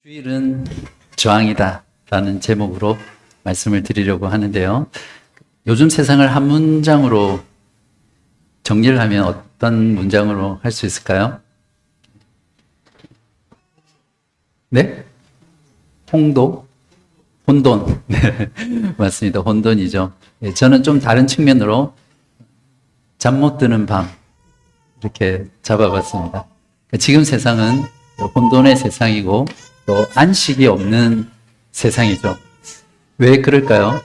주일은 저항이다 라는 제목으로 말씀을 드리려고 하는데요. 요즘 세상을 한 문장으로 정리를 하면 어떤 문장으로 할 수 있을까요? 네? 홍도? 혼돈. 네, 맞습니다. 혼돈이죠. 예, 저는 좀 다른 측면으로 잠 못 드는 밤 이렇게 잡아봤습니다. 지금 세상은 혼돈의 세상이고 또 안식이 없는 세상이죠. 왜 그럴까요?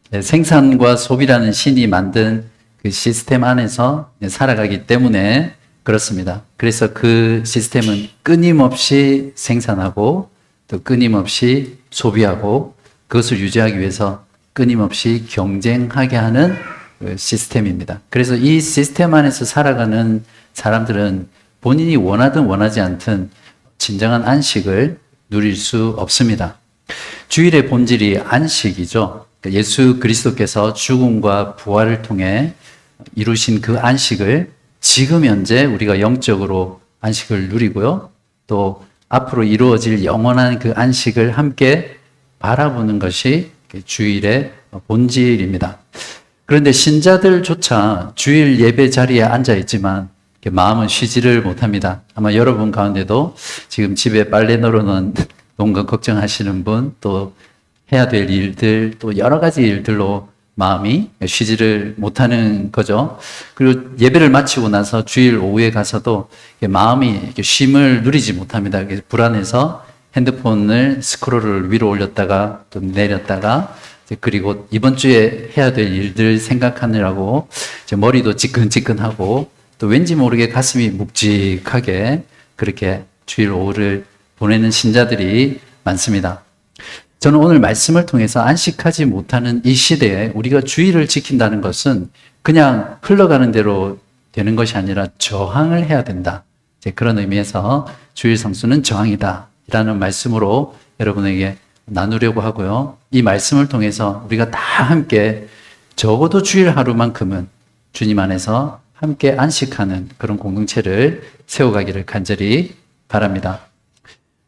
네, 생산과 소비라는 신이 만든 그 시스템 안에서 살아가기 때문에 그렇습니다. 그래서 그 시스템은 끊임없이 생산하고 또 끊임없이 소비하고 그것을 유지하기 위해서 끊임없이 경쟁하게 하는 시스템입니다. 그래서 이 시스템 안에서 살아가는 사람들은 본인이 원하든 원하지 않든 진정한 안식을 누릴 수 없습니다. 주일의 본질이 안식이죠. 예수 그리스도께서 죽음과 부활을 통해 이루신 그 안식을 지금 현재 우리가 영적으로 안식을 누리고요. 또 앞으로 이루어질 영원한 그 안식을 함께 바라보는 것이 주일의 본질입니다. 그런데 신자들조차 주일 예배 자리에 앉아 있지만 마음은 쉬지를 못합니다. 아마 여러분 가운데도 지금 집에 빨래 널어놓은 농가 걱정하시는 분, 또 해야 될 일들, 또 여러 가지 일들로 마음이 쉬지를 못하는 거죠. 그리고 예배를 마치고 나서 주일 오후에 가서도 마음이 쉼을 누리지 못합니다. 불안해서 핸드폰을 스크롤을 위로 올렸다가 또 내렸다가 그리고 이번 주에 해야 될 일들 생각하느라고 머리도 지끈지끈하고 또 왠지 모르게 가슴이 묵직하게 그렇게 주일 오후를 보내는 신자들이 많습니다. 저는 오늘 말씀을 통해서 안식하지 못하는 이 시대에 우리가 주일을 지킨다는 것은 그냥 흘러가는 대로 되는 것이 아니라 저항을 해야 된다. 그런 의미에서 주일 성수는 저항이다 라는 말씀으로 여러분에게 나누려고 하고요. 이 말씀을 통해서 우리가 다 함께 적어도 주일 하루만큼은 주님 안에서 함께 안식하는 그런 공동체를 세워가기를 간절히 바랍니다.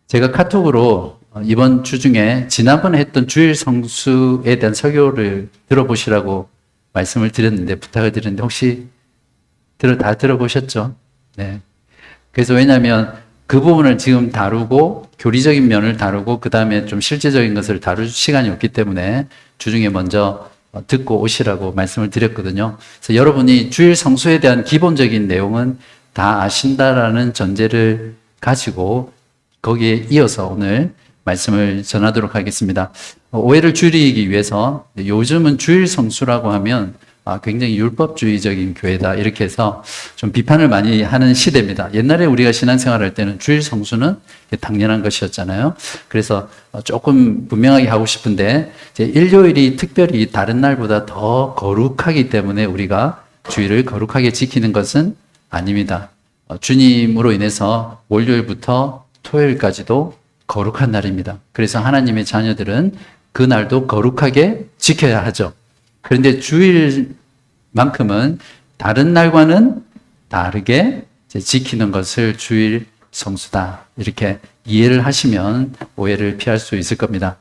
제가 카톡으로 이번 주 중에 지난번에 했던 주일 성수에 대한 설교를 들어보시라고 말씀을 드렸는데, 부탁을 드렸는데 혹시 다 들어보셨죠? 네. 그래서 왜냐하면 그 부분을 지금 다루고 교리적인 면을 다루고 그 다음에 좀 실제적인 것을 다룰 시간이 없기 때문에 주중에 먼저 듣고 오시라고 말씀을 드렸거든요. 그래서 여러분이 주일 성수에 대한 기본적인 내용은 다 아신다라는 전제를 가지고 거기에 이어서 오늘 말씀을 전하도록 하겠습니다. 오해를 줄이기 위해서 요즘은 주일 성수라고 하면 굉장히 율법주의적인 교회다 이렇게 해서 좀 비판을 많이 하는 시대입니다. 옛날에 우리가 신앙생활할 때는 주일 성수는 당연한 것이었잖아요. 그래서 조금 분명하게 하고 싶은데 일요일이 특별히 다른 날보다 더 거룩하기 때문에 우리가 주일을 거룩하게 지키는 것은 아닙니다. 주님으로 인해서 월요일부터 토요일까지도 거룩한 날입니다. 그래서 하나님의 자녀들은 그 날도 거룩하게 지켜야 하죠. 그런데 주일만큼은 다른 날과는 다르게 지키는 것을 주일 성수다. 이렇게 이해를 하시면 오해를 피할 수 있을 겁니다.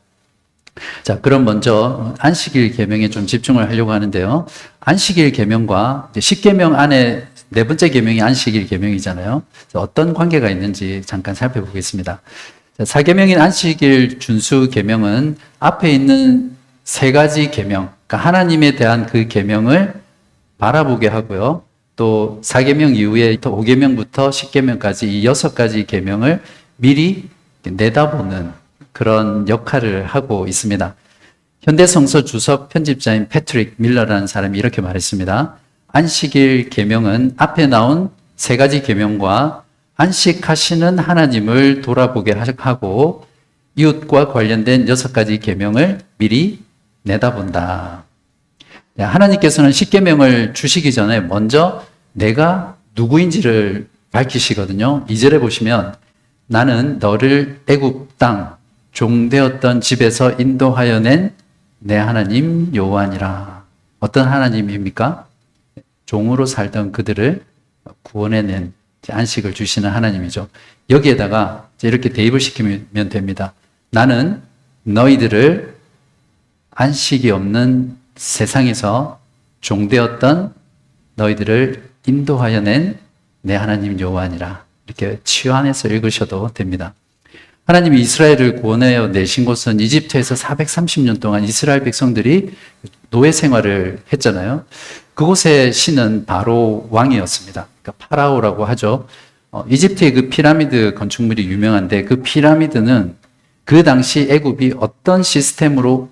자, 그럼 먼저 안식일 계명에 좀 집중을 하려고 하는데요. 안식일 계명과 십계명 안에 네 번째 계명이 안식일 계명이잖아요. 어떤 관계가 있는지 잠깐 살펴보겠습니다. 사계명인 안식일 준수 계명은 앞에 있는 세 가지 계명, 그러니까 하나님에 대한 그 계명을 바라보게 하고요. 또 사계명 이후에 5계명부터 10계명까지 이 6가지 계명을 미리 내다보는 그런 역할을 하고 있습니다. 현대성서 주석 편집자인 패트릭 밀러라는 사람이 이렇게 말했습니다. 안식일 계명은 앞에 나온 세 가지 계명과 안식하시는 하나님을 돌아보게 하고 이웃과 관련된 6가지 계명을 미리 내다본다. 하나님께서는 십계명을 주시기 전에 먼저 내가 누구인지를 밝히시거든요. 2절에 보시면 나는 너를 애굽 땅 종되었던 집에서 인도하여 낸 내 하나님 여호와니라. 어떤 하나님입니까? 종으로 살던 그들을 구원해낸 안식을 주시는 하나님이죠. 여기에다가 이렇게 대입을 시키면 됩니다. 나는 너희들을 안식이 없는 세상에서 종되었던 너희들을 인도하여 낸 내 하나님 여호와니라. 이렇게 치환해서 읽으셔도 됩니다. 하나님이 이스라엘을 구원하여 내신 곳은 이집트에서 430년 동안 이스라엘 백성들이 노예 생활을 했잖아요. 그곳의 신은 바로 왕이었습니다. 그러니까 파라오라고 하죠. 이집트의 그 피라미드 건축물이 유명한데 그 피라미드는 그 당시 애굽이 어떤 시스템으로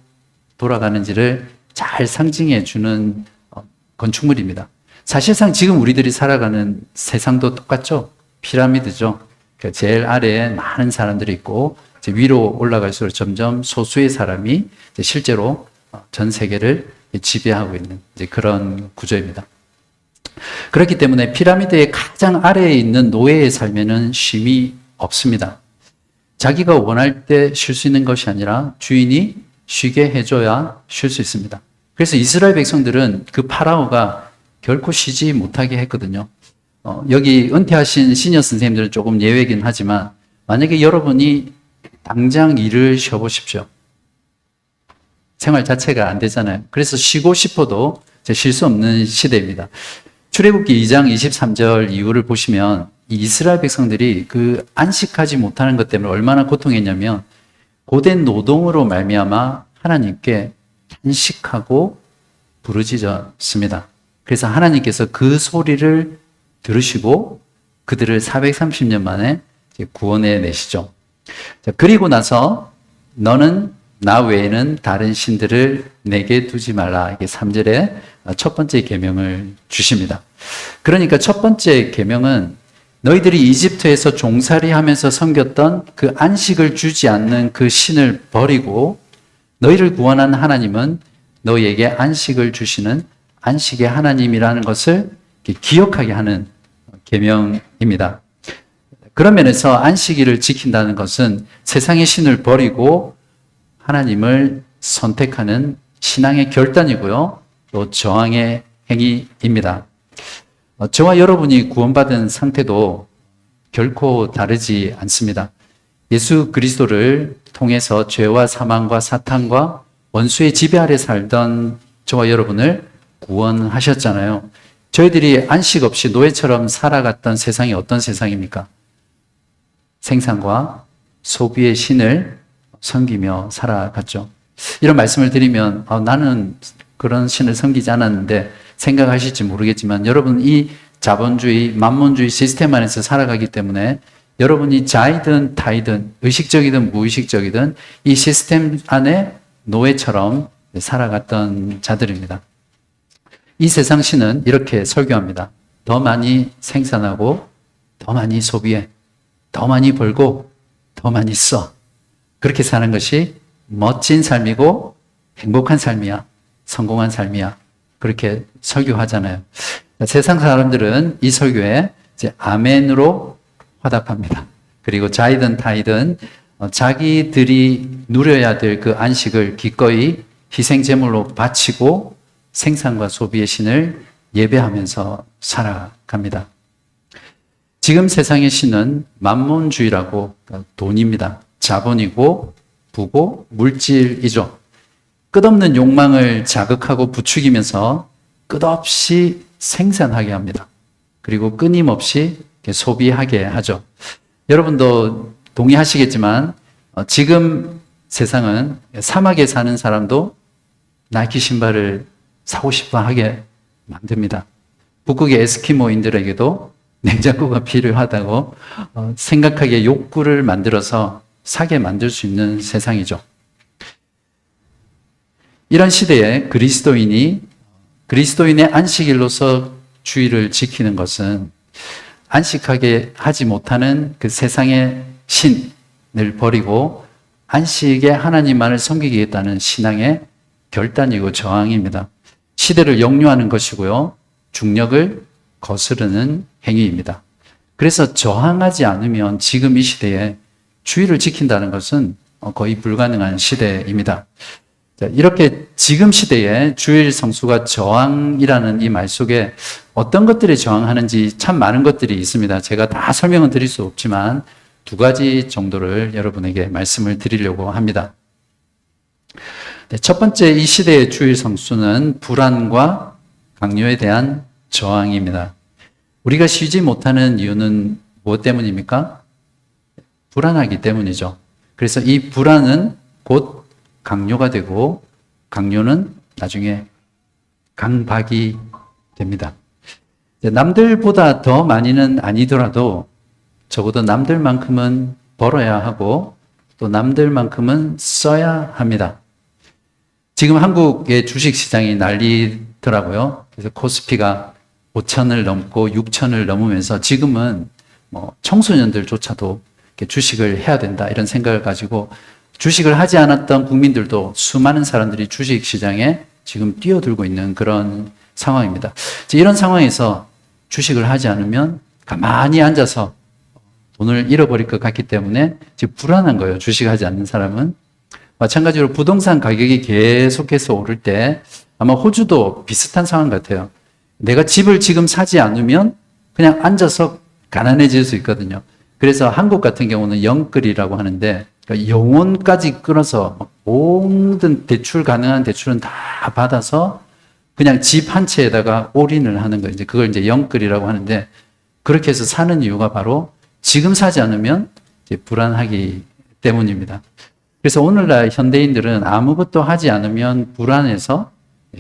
돌아가는지를 잘 상징해 주는 건축물입니다. 사실상 지금 우리들이 살아가는 세상도 똑같죠. 피라미드죠. 그러니까 제일 아래에 많은 사람들이 있고 이제 위로 올라갈수록 점점 소수의 사람이 이제 실제로 전 세계를 지배하고 있는 이제 그런 구조입니다. 그렇기 때문에 피라미드의 가장 아래에 있는 노예의 삶에는 쉼이 없습니다. 자기가 원할 때 쉴 수 있는 것이 아니라 주인이 쉬게 해줘야 쉴 수 있습니다. 그래서 이스라엘 백성들은 그 파라오가 결코 쉬지 못하게 했거든요. 여기 은퇴하신 시니어 선생님들은 조금 예외긴 하지만 만약에 여러분이 당장 일을 쉬어보십시오. 생활 자체가 안 되잖아요. 그래서 쉬고 싶어도 쉴 수 없는 시대입니다. 출애굽기 2장 23절 이후를 보시면 이 이스라엘 백성들이 그 안식하지 못하는 것 때문에 얼마나 고통했냐면 고된 노동으로 말미암아 하나님께 탄식하고 부르짖었습니다. 그래서 하나님께서 그 소리를 들으시고 그들을 430년 만에 구원해 내시죠. 그리고 나서 너는 나 외에는 다른 신들을 내게 두지 말라. 이게 3절에 첫 번째 계명을 주십니다. 그러니까 첫 번째 계명은 너희들이 이집트에서 종살이 하면서 섬겼던 그 안식을 주지 않는 그 신을 버리고 너희를 구원한 하나님은 너희에게 안식을 주시는 안식의 하나님이라는 것을 기억하게 하는 계명입니다. 그런 면에서 안식일을 지킨다는 것은 세상의 신을 버리고 하나님을 선택하는 신앙의 결단이고요. 또 저항의 행위입니다. 저와 여러분이 구원받은 상태도 결코 다르지 않습니다. 예수 그리스도를 통해서 죄와 사망과 사탄과 원수의 지배 아래 살던 저와 여러분을 구원하셨잖아요. 저희들이 안식 없이 노예처럼 살아갔던 세상이 어떤 세상입니까? 생산과 소비의 신을 섬기며 살아갔죠. 이런 말씀을 드리면 나는 그런 신을 섬기지 않았는데 생각하실지 모르겠지만 여러분 이 자본주의, 만몬주의 시스템 안에서 살아가기 때문에 여러분이 자이든 타이든 의식적이든 무의식적이든 이 시스템 안에 노예처럼 살아갔던 자들입니다. 이 세상 신은 이렇게 설교합니다. 더 많이 생산하고 더 많이 소비해, 더 많이 벌고 더 많이 써. 그렇게 사는 것이 멋진 삶이고 행복한 삶이야. 성공한 삶이야. 그렇게 설교하잖아요. 세상 사람들은 이 설교에 이제 아멘으로 화답합니다. 그리고 자이든 타이든 자기들이 누려야 될 그 안식을 기꺼이 희생제물로 바치고 생산과 소비의 신을 예배하면서 살아갑니다. 지금 세상의 신은 만몬주의라고 돈입니다. 자본이고 부고 물질이죠. 끝없는 욕망을 자극하고 부추기면서 끝없이 생산하게 합니다. 그리고 끊임없이 소비하게 하죠. 여러분도 동의하시겠지만 지금 세상은 사막에 사는 사람도 나이키 신발을 사고 싶어 하게 만듭니다. 북극의 에스키모인들에게도 냉장고가 필요하다고 생각하기에 욕구를 만들어서 사게 만들 수 있는 세상이죠. 이런 시대에 그리스도인의 안식일로서 주의를 지키는 것은 안식하게 하지 못하는 그 세상의 신을 버리고 안식의 하나님만을 섬기겠다는 신앙의 결단이고 저항입니다. 시대를 역류하는 것이고요. 중력을 거스르는 행위입니다. 그래서 저항하지 않으면 지금 이 시대에 주의를 지킨다는 것은 거의 불가능한 시대입니다. 이렇게 지금 시대에 주일 성수가 저항이라는 이 말 속에 어떤 것들이 저항하는지 참 많은 것들이 있습니다. 제가 다 설명은 드릴 수 없지만 두 가지 정도를 여러분에게 말씀을 드리려고 합니다. 네, 첫 번째 이 시대의 주일 성수는 불안과 강요에 대한 저항입니다. 우리가 쉬지 못하는 이유는 무엇 때문입니까? 불안하기 때문이죠. 그래서 이 불안은 곧 강요가 되고 강요는 나중에 강박이 됩니다. 남들보다 더 많이는 아니더라도 적어도 남들만큼은 벌어야 하고 또 남들만큼은 써야 합니다. 지금 한국의 주식시장이 난리더라고요. 그래서 코스피가 5천을 넘고 6천을 넘으면서 지금은 청소년들조차도 주식을 해야 된다 이런 생각을 가지고 주식을 하지 않았던 국민들도 수많은 사람들이 주식시장에 지금 뛰어들고 있는 그런 상황입니다. 이런 상황에서 주식을 하지 않으면 가만히 앉아서 돈을 잃어버릴 것 같기 때문에 지금 불안한 거예요. 주식하지 않는 사람은. 마찬가지로 부동산 가격이 계속해서 오를 때 아마 호주도 비슷한 상황 같아요. 내가 집을 지금 사지 않으면 그냥 앉아서 가난해질 수 있거든요. 그래서 한국 같은 경우는 영끌이라고 하는데 그러니까 영혼까지 끌어서 모든 대출 가능한 대출은 다 받아서 그냥 집 한 채에다가 올인을 하는 거예요. 그걸 영끌이라고 하는데 그렇게 해서 사는 이유가 바로 지금 사지 않으면 불안하기 때문입니다. 그래서 오늘날 현대인들은 아무것도 하지 않으면 불안해서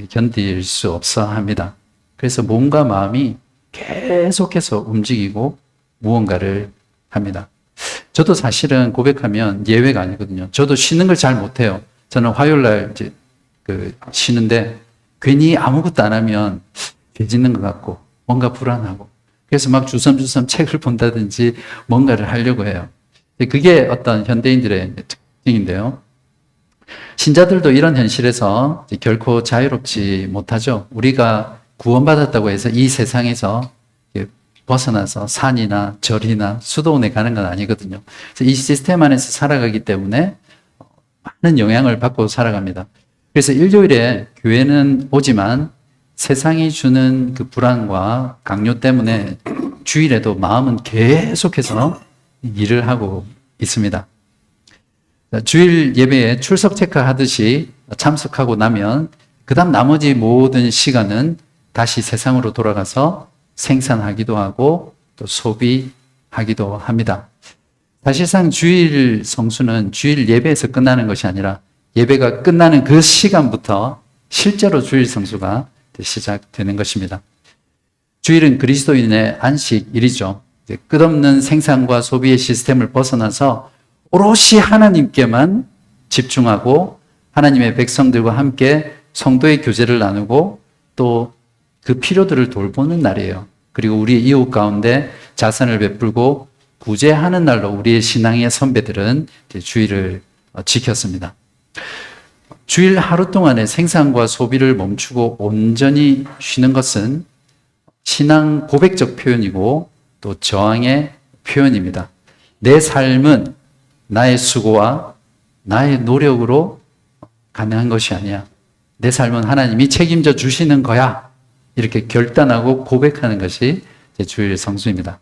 견딜 수 없어 합니다. 그래서 몸과 마음이 계속해서 움직이고 무언가를 합니다. 저도 사실은 고백하면 예외가 아니거든요. 저도 쉬는 걸 잘 못해요. 저는 화요일날 쉬는데 괜히 아무것도 안 하면 죄 짓는 것 같고 뭔가 불안하고 그래서 막 주섬주섬 책을 본다든지 뭔가를 하려고 해요. 그게 어떤 현대인들의 특징인데요. 신자들도 이런 현실에서 결코 자유롭지 못하죠. 우리가 구원받았다고 해서 이 세상에서 벗어나서 산이나 절이나 수도원에 가는 건 아니거든요. 그래서 이 시스템 안에서 살아가기 때문에 많은 영향을 받고 살아갑니다. 그래서 일요일에 교회는 오지만 세상이 주는 그 불안과 강요 때문에 주일에도 마음은 계속해서 일을 하고 있습니다. 주일 예배에 출석 체크하듯이 참석하고 나면 그 다음 나머지 모든 시간은 다시 세상으로 돌아가서 생산하기도 하고 또 소비하기도 합니다. 사실상 주일 성수는 주일 예배에서 끝나는 것이 아니라 예배가 끝나는 그 시간부터 실제로 주일 성수가 시작되는 것입니다. 주일은 그리스도인의 안식일이죠. 끝없는 생산과 소비의 시스템을 벗어나서 오롯이 하나님께만 집중하고 하나님의 백성들과 함께 성도의 교제를 나누고 또 그 필요들을 돌보는 날이에요. 그리고 우리 이웃 가운데 자선을 베풀고 구제하는 날로 우리의 신앙의 선배들은 주일을 지켰습니다. 주일 하루 동안의 생산과 소비를 멈추고 온전히 쉬는 것은 신앙 고백적 표현이고 또 저항의 표현입니다. 내 삶은 나의 수고와 나의 노력으로 가능한 것이 아니야. 내 삶은 하나님이 책임져 주시는 거야. 이렇게 결단하고 고백하는 것이 주일 성수입니다.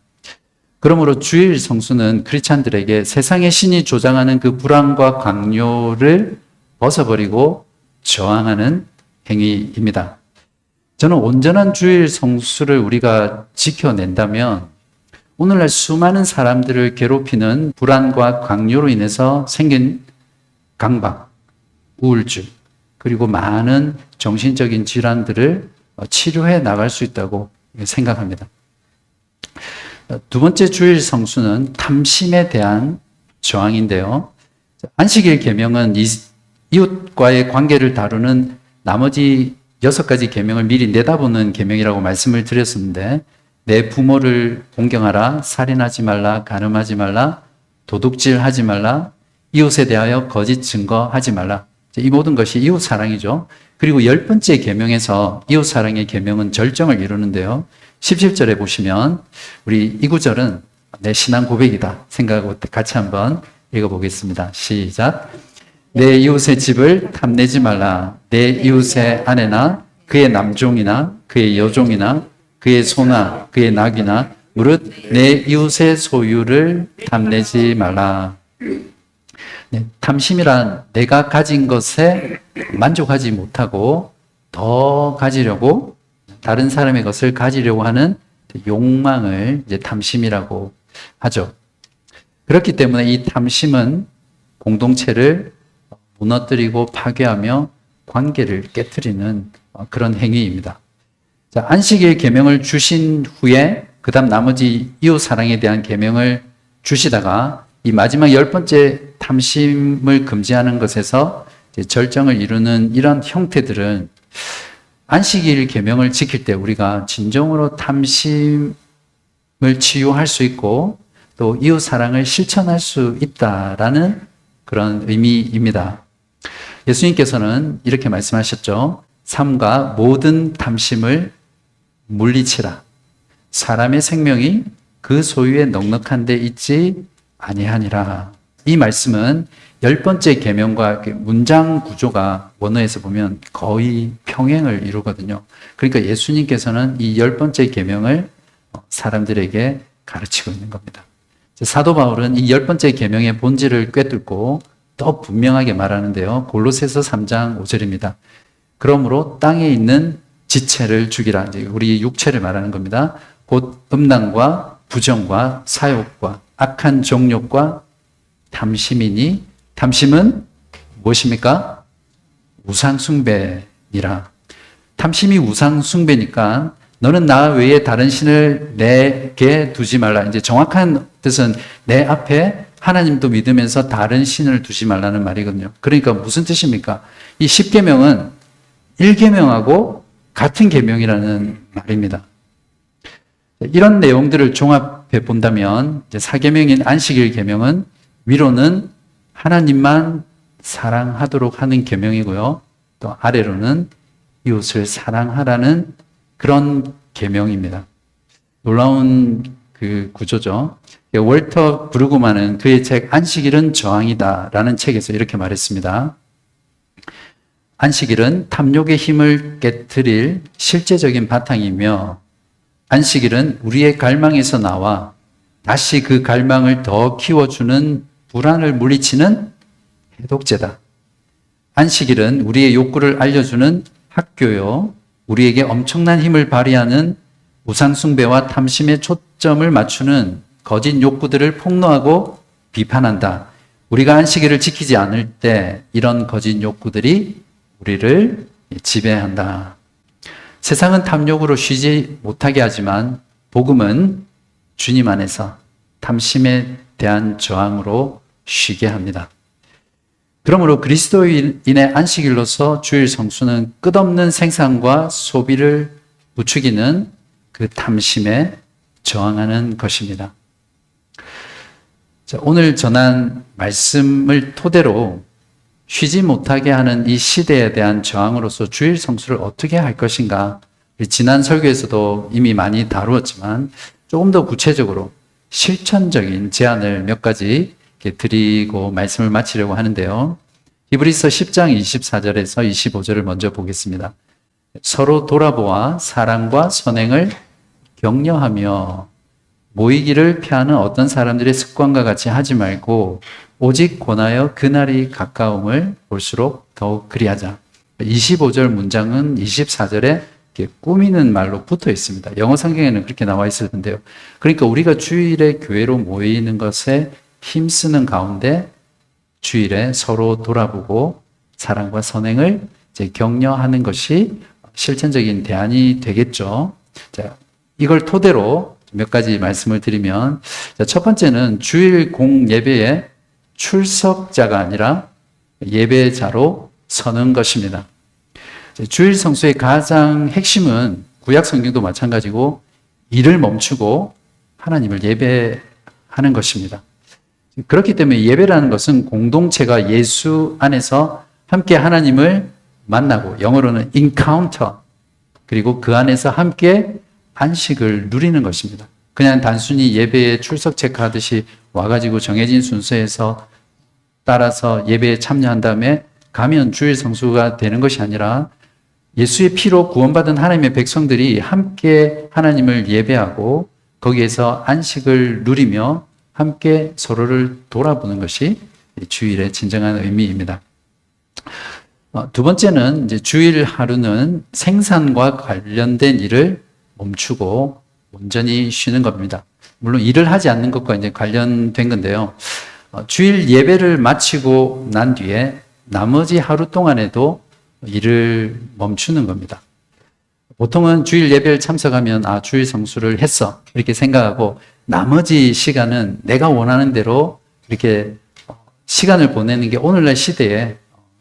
그러므로 주일 성수는 크리스찬들에게 세상의 신이 조장하는 그 불안과 강요를 벗어버리고 저항하는 행위입니다. 저는 온전한 주일 성수를 우리가 지켜낸다면 오늘날 수많은 사람들을 괴롭히는 불안과 강요로 인해서 생긴 강박, 우울증, 그리고 많은 정신적인 질환들을 치료해 나갈 수 있다고 생각합니다. 두 번째 주일 성수는 탐심에 대한 저항인데요. 안식일 계명은 이웃과의 관계를 다루는 나머지 6가지 계명을 미리 내다보는 계명이라고 말씀을 드렸었는데 내 부모를 공경하라, 살인하지 말라, 간음하지 말라, 도둑질하지 말라, 이웃에 대하여 거짓 증거하지 말라. 이 모든 것이 이웃 사랑이죠. 그리고 10번째 계명에서 이웃 사랑의 계명은 절정을 이루는데요. 17절에 보시면 우리 이 구절은 내 신앙 고백이다 생각하고 같이 한번 읽어보겠습니다. 시작. 내 이웃의 집을 탐내지 말라. 내 이웃의 아내나 그의 남종이나 그의 여종이나 그의 소나 그의 낙이나 무릇 내 이웃의 소유를 탐내지 말라. 네, 탐심이란 내가 가진 것에 만족하지 못하고 더 가지려고 다른 사람의 것을 가지려고 하는 욕망을 이제 탐심이라고 하죠. 그렇기 때문에 이 탐심은 공동체를 무너뜨리고 파괴하며 관계를 깨트리는 그런 행위입니다. 자, 안식일 계명을 주신 후에 그다음 나머지 이웃 사랑에 대한 계명을 주시다가 이 마지막 10번째 탐심을 금지하는 것에서 절정을 이루는 이런 형태들은 안식일 계명을 지킬 때 우리가 진정으로 탐심을 치유할 수 있고 또 이웃 사랑을 실천할 수 있다라는 그런 의미입니다. 예수님께서는 이렇게 말씀하셨죠. 삼가 모든 탐심을 물리치라. 사람의 생명이 그 소유에 넉넉한 데 있지 아니하니라. 이 말씀은 10번째 계명과 문장 구조가 원어에서 보면 거의 평행을 이루거든요. 그러니까 예수님께서는 이 10번째 계명을 사람들에게 가르치고 있는 겁니다. 사도 바울은 이 10번째 계명의 본질을 꿰뚫고 더 분명하게 말하는데요. 골로새서 3장 5절입니다. 그러므로 땅에 있는 지체를 죽이라. 우리 육체를 말하는 겁니다. 곧 음란과 부정과 사욕과 악한 정욕과 탐심이니 탐심은 무엇입니까? 우상숭배니라. 탐심이 우상숭배니까 너는 나 외에 다른 신을 내게 두지 말라. 이제 정확한 뜻은 내 앞에 하나님도 믿으면서 다른 신을 두지 말라는 말이거든요. 그러니까 무슨 뜻입니까? 이 10계명은 1계명하고 같은 계명이라는 말입니다. 이런 내용들을 종합해 본다면 4계명인 안식일 계명은 위로는 하나님만 사랑하도록 하는 계명이고요. 또 아래로는 이웃을 사랑하라는 그런 계명입니다. 놀라운 그 구조죠. 월터 브루그만은 그의 책 안식일은 저항이다라는 책에서 이렇게 말했습니다. 안식일은 탐욕의 힘을 깨트릴 실제적인 바탕이며 안식일은 우리의 갈망에서 나와 다시 그 갈망을 더 키워주는 불안을 물리치는 해독제다. 안식일은 우리의 욕구를 알려주는 학교요, 우리에게 엄청난 힘을 발휘하는 우상숭배와 탐심에 초점을 맞추는 거짓 욕구들을 폭로하고 비판한다. 우리가 안식일을 지키지 않을 때 이런 거짓 욕구들이 우리를 지배한다. 세상은 탐욕으로 쉬지 못하게 하지만 복음은 주님 안에서 탐심에 대한 저항으로 쉬게 합니다. 그러므로 그리스도인의 안식일로서 주일 성수는 끝없는 생산과 소비를 부추기는 그 탐심에 저항하는 것입니다. 자, 오늘 전한 말씀을 토대로 쉬지 못하게 하는 이 시대에 대한 저항으로서 주일 성수를 어떻게 할 것인가? 지난 설교에서도 이미 많이 다루었지만 조금 더 구체적으로 실천적인 제안을 몇 가지 드리고 말씀을 마치려고 하는데요. 히브리서 10장 24절에서 25절을 먼저 보겠습니다. 서로 돌아보아 사랑과 선행을 격려하며 모이기를 피하는 어떤 사람들의 습관과 같이 하지 말고 오직 권하여 그날이 가까움을 볼수록 더욱 그리하자. 25절 문장은 24절에 꾸미는 말로 붙어 있습니다. 영어 성경에는 그렇게 나와 있을 텐데요. 그러니까 우리가 주일에 교회로 모이는 것에 힘쓰는 가운데 주일에 서로 돌아보고 사랑과 선행을 이제 격려하는 것이 실천적인 대안이 되겠죠. 자, 이걸 토대로 몇 가지 말씀을 드리면, 자, 첫 번째는 주일 공예배에 출석자가 아니라 예배자로 서는 것입니다. 주일 성수의 가장 핵심은 구약 성경도 마찬가지고 일을 멈추고 하나님을 예배하는 것입니다. 그렇기 때문에 예배라는 것은 공동체가 예수 안에서 함께 하나님을 만나고 영어로는 encounter, 그리고 그 안에서 함께 안식을 누리는 것입니다. 그냥 단순히 예배에 출석 체크하듯이 와가지고 정해진 순서에서 따라서 예배에 참여한 다음에 가면 주일 성수가 되는 것이 아니라 예수의 피로 구원받은 하나님의 백성들이 함께 하나님을 예배하고 거기에서 안식을 누리며 함께 서로를 돌아보는 것이 주일의 진정한 의미입니다. 두 번째는 이제 주일 하루는 생산과 관련된 일을 멈추고 온전히 쉬는 겁니다. 물론 일을 하지 않는 것과 이제 관련된 건데요. 주일 예배를 마치고 난 뒤에 나머지 하루 동안에도 일을 멈추는 겁니다. 보통은 주일 예배를 참석하면 주일 성수를 했어 이렇게 생각하고 나머지 시간은 내가 원하는 대로 이렇게 시간을 보내는 게 오늘날 시대의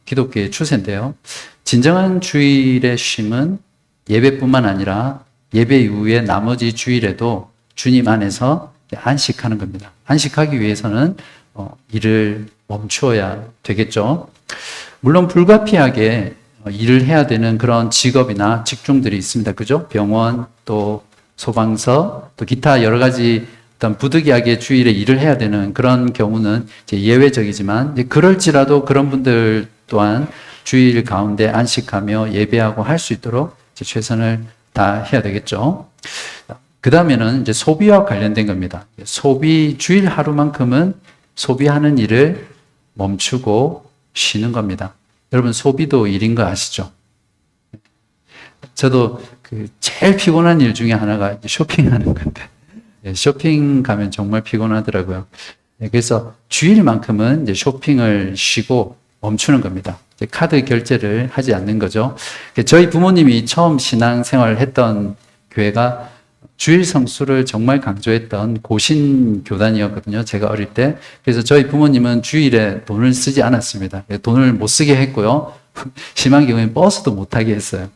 기독교의 추세인데요. 진정한 주일의 쉼은 예배뿐만 아니라 예배 이후에 나머지 주일에도 주님 안에서 안식하는 겁니다. 안식하기 위해서는 일을 멈추어야 되겠죠. 물론 불가피하게 일을 해야 되는 그런 직업이나 직종들이 있습니다. 그죠? 병원, 또 소방서, 또 기타 여러 가지 어떤 부득이하게 주일에 일을 해야 되는 그런 경우는 이제 예외적이지만, 이제 그럴지라도 그런 분들 또한 주일 가운데 안식하며 예배하고 할 수 있도록 이제 최선을 다해야 되겠죠. 그 다음에는 이제 소비와 관련된 겁니다. 주일 하루만큼은 소비하는 일을 멈추고 쉬는 겁니다. 여러분, 소비도 일인 거 아시죠? 저도 제일 피곤한 일 중에 하나가 쇼핑하는 건데, 쇼핑 가면 정말 피곤하더라고요. 그래서 주일만큼은 이제 쇼핑을 쉬고 멈추는 겁니다. 카드 결제를 하지 않는 거죠. 저희 부모님이 처음 신앙생활을 했던 교회가 주일 성수를 정말 강조했던 고신 교단이었거든요. 제가 어릴 때. 그래서 저희 부모님은 주일에 돈을 쓰지 않았습니다. 돈을 못 쓰게 했고요. 심한 경우에는 버스도 못 타게 했어요.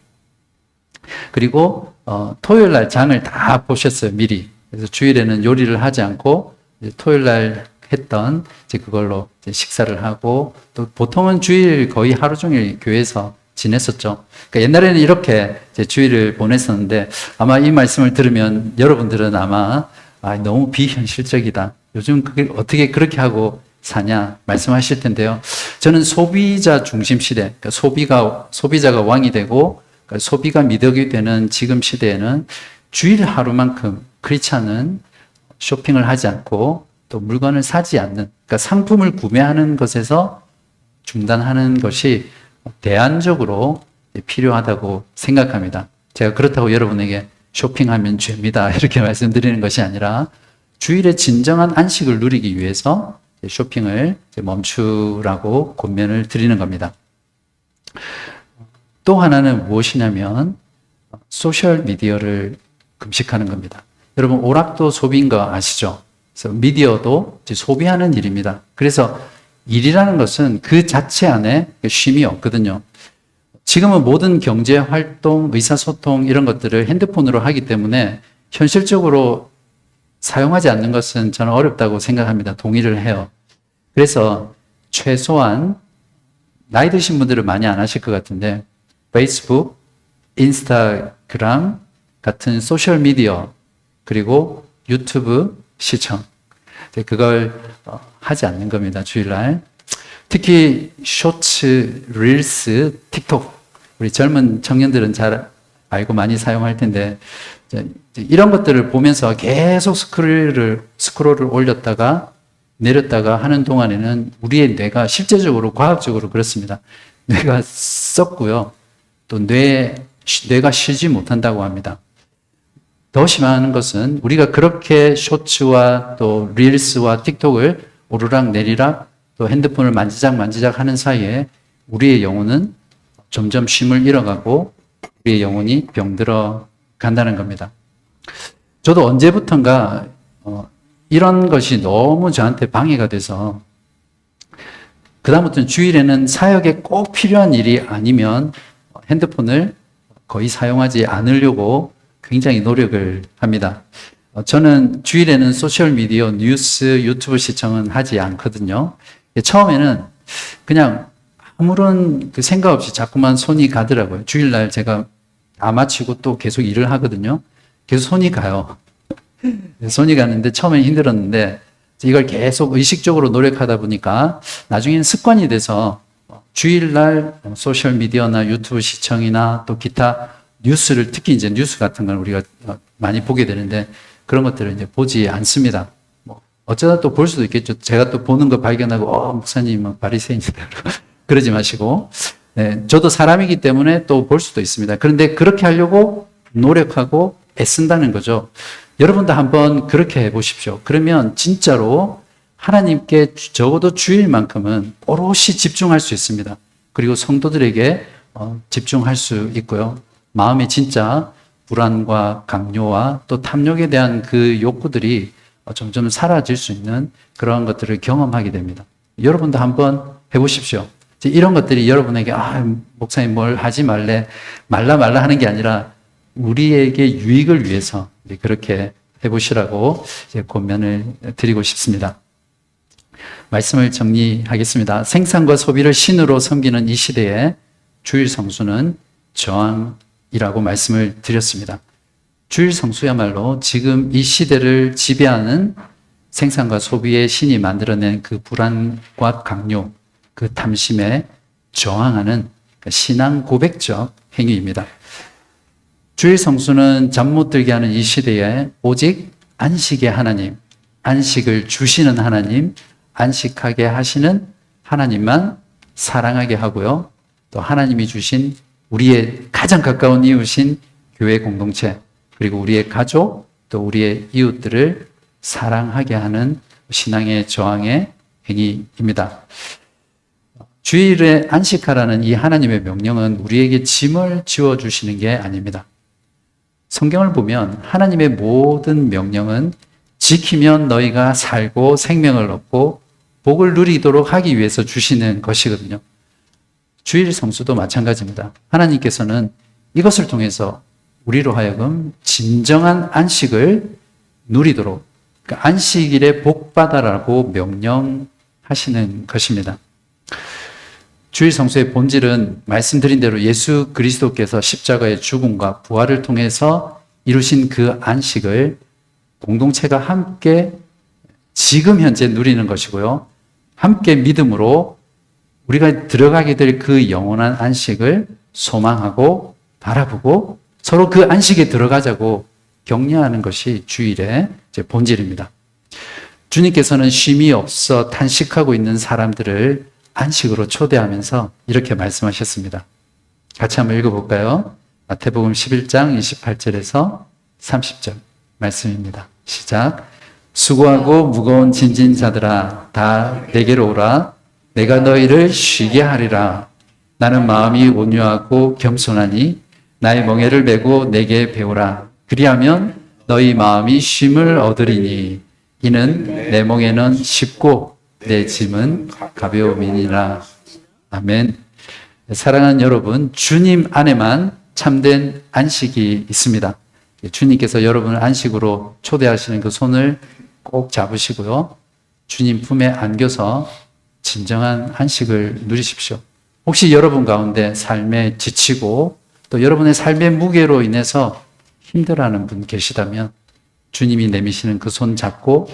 그리고 토요일 날 장을 다 보셨어요. 미리. 그래서 주일에는 요리를 하지 않고 토요일 날 했던 그걸로 식사를 하고, 또 보통은 주일 거의 하루 종일 교회에서 지냈었죠. 그러니까 옛날에는 이렇게 주일을 보냈었는데, 아마 이 말씀을 들으면 여러분들은 아마 너무 비현실적이다, 요즘 그게 어떻게 그렇게 하고 사냐 말씀하실 텐데요. 저는 소비자 중심 시대, 그러니까 소비자가 왕이 되고 그러니까 소비가 미덕이 되는 지금 시대에는 주일 하루만큼 크리스찬은 쇼핑을 하지 않고 또 물건을 사지 않는, 그러니까 상품을 구매하는 것에서 중단하는 것이 대안적으로 필요하다고 생각합니다. 제가 그렇다고 여러분에게 쇼핑하면 죄입니다 이렇게 말씀드리는 것이 아니라, 주일에 진정한 안식을 누리기 위해서 쇼핑을 멈추라고 권면을 드리는 겁니다. 또 하나는 무엇이냐면 소셜 미디어를 금식하는 겁니다. 여러분, 오락도 소비인 거 아시죠? 그래서 미디어도 소비하는 일입니다. 그래서 일이라는 것은 그 자체 안에 쉼이 없거든요. 지금은 모든 경제 활동, 의사소통 이런 것들을 핸드폰으로 하기 때문에 현실적으로 사용하지 않는 것은 저는 어렵다고 생각합니다. 동의를 해요. 그래서 최소한 나이 드신 분들은 많이 안 하실 것 같은데 페이스북, 인스타그램 같은 소셜미디어, 그리고 유튜브 시청, 그걸 하지 않는 겁니다. 주일날. 특히 쇼츠, 릴스, 틱톡, 우리 젊은 청년들은 잘 알고 많이 사용할 텐데, 이런 것들을 보면서 계속 스크롤을 올렸다가 내렸다가 하는 동안에는 우리의 뇌가 실제적으로 과학적으로 그렇습니다. 뇌가 썩고요. 또 뇌가 쉬지 못한다고 합니다. 더 심한 것은 우리가 그렇게 쇼츠와 또 릴스와 틱톡을 오르락 내리락 또 핸드폰을 만지작 하는 사이에 우리의 영혼은 점점 쉼을 잃어가고 우리의 영혼이 병들어 간다는 겁니다. 저도 언제부턴가 이런 것이 너무 저한테 방해가 돼서 그다음부터는 주일에는 사역에 꼭 필요한 일이 아니면 핸드폰을 거의 사용하지 않으려고 굉장히 노력을 합니다. 저는 주일에는 소셜미디어, 뉴스, 유튜브 시청은 하지 않거든요. 처음에는 그냥 아무런 생각 없이 자꾸만 손이 가더라고요. 주일날 제가 다 마치고 또 계속 일을 하거든요. 계속 손이 가요. 손이 가는데 처음엔 힘들었는데 이걸 계속 의식적으로 노력하다 보니까 나중에는 습관이 돼서 주일날 소셜미디어나 유튜브 시청이나 또 기타 뉴스를, 특히 이제 뉴스 같은 걸 우리가 많이 보게 되는데 그런 것들을 이제 보지 않습니다. 뭐 어쩌다 또 볼 수도 있겠죠. 제가 또 보는 거 발견하고 목사님은 바리새인이다 그러지 마시고, 네, 저도 사람이기 때문에 또 볼 수도 있습니다. 그런데 그렇게 하려고 노력하고 애쓴다는 거죠. 여러분도 한번 그렇게 해보십시오. 그러면 진짜로 하나님께 적어도 주일만큼은 오롯이 집중할 수 있습니다. 그리고 성도들에게 집중할 수 있고요. 마음에 진짜 불안과 강요와 또 탐욕에 대한 그 욕구들이 점점 사라질 수 있는 그러한 것들을 경험하게 됩니다. 여러분도 한번 해보십시오. 이런 것들이 여러분에게 목사님 뭘 하지 말라 하는 게 아니라 우리에게 유익을 위해서 그렇게 해보시라고 이제 권면을 드리고 싶습니다. 말씀을 정리하겠습니다. 생산과 소비를 신으로 섬기는 이 시대에 주일 성수는 저항이라고 말씀을 드렸습니다. 주일 성수야말로 지금 이 시대를 지배하는 생산과 소비의 신이 만들어낸 그 불안과 강요, 그 탐심에 저항하는 신앙 고백적 행위입니다. 주일 성수는 잠 못 들게 하는 이 시대에 오직 안식의 하나님, 안식을 주시는 하나님, 안식하게 하시는 하나님만 사랑하게 하고요. 또 하나님이 주신 우리의 가장 가까운 이웃인 교회 공동체, 그리고 우리의 가족, 또 우리의 이웃들을 사랑하게 하는 신앙의 저항의 행위입니다. 주일에 안식하라는 이 하나님의 명령은 우리에게 짐을 지워주시는 게 아닙니다. 성경을 보면 하나님의 모든 명령은 지키면 너희가 살고 생명을 얻고 복을 누리도록 하기 위해서 주시는 것이거든요. 주일 성수도 마찬가지입니다. 하나님께서는 이것을 통해서 우리로 하여금 진정한 안식을 누리도록, 그러니까 안식일에 복 받아라고 명령하시는 것입니다. 주일 성수의 본질은 말씀드린 대로 예수 그리스도께서 십자가의 죽음과 부활을 통해서 이루신 그 안식을 공동체가 함께 지금 현재 누리는 것이고요. 함께 믿음으로 우리가 들어가게 될 그 영원한 안식을 소망하고 바라보고 서로 그 안식에 들어가자고 격려하는 것이 주일의 본질입니다. 주님께서는 쉼이 없어 탄식하고 있는 사람들을 안식으로 초대하면서 이렇게 말씀하셨습니다. 같이 한번 읽어볼까요? 마태복음 11장 28절에서 30절 말씀입니다. 시작. 수고하고 무거운 짐진 자들아 다 내게로 오라. 내가 너희를 쉬게 하리라. 나는 마음이 온유하고 겸손하니 나의 멍에를 메고 내게 배우라. 그리하면 너희 마음이 쉼을 얻으리니 이는 내 멍에는 쉽고 내 짐은 가벼움이니라. 아멘. 사랑하는 여러분, 주님 안에만 참된 안식이 있습니다. 주님께서 여러분을 안식으로 초대하시는 그 손을 꼭 잡으시고요. 주님 품에 안겨서 진정한 안식을 누리십시오. 혹시 여러분 가운데 삶에 지치고 또 여러분의 삶의 무게로 인해서 힘들어하는 분 계시다면 주님이 내미시는 그 손 잡고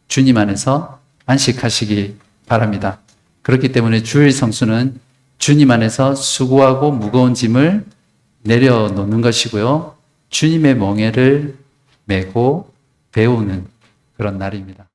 주님 안에서 안식하시기 바랍니다. 그렇기 때문에 주일 성수는 주님 안에서 수고하고 무거운 짐을 내려놓는 것이고요. 주님의 멍에를 메고 배우는 그런 날입니다.